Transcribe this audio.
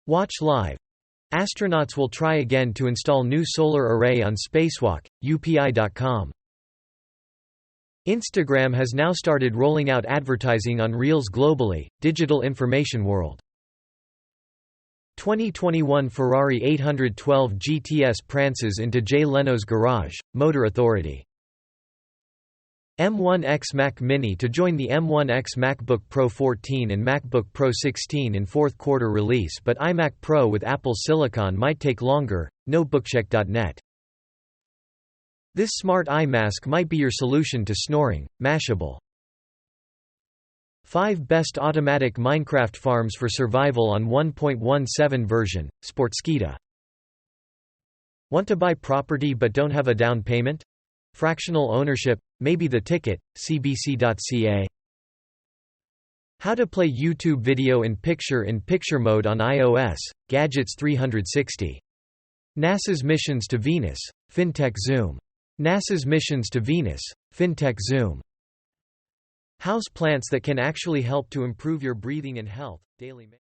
Watch live. Astronauts will try again to install new solar array on spacewalk, UPI.com. Instagram has now started rolling out advertising on Reels globally. Digital Information World. 2021 Ferrari 812 GTS prances into Jay Leno's garage, Motor Authority. M1X Mac Mini to join the M1X MacBook Pro 14 and MacBook Pro 16 in fourth quarter release, but iMac Pro with Apple Silicon might take longer. Notebookcheck.net. This smart eye mask might be your solution to snoring. Mashable. 5 best automatic Minecraft farms for survival on 1.17 version. Sportskeeda. Want to buy property but don't have a down payment? Fractional ownership, maybe the ticket. cbc.ca. How to play YouTube video in picture mode on iOS. Gadgets 360. NASA's missions to Venus. FinTech Zoom. NASA's missions to Venus. FinTech Zoom. House plants that can actually help to improve your breathing and health. Daily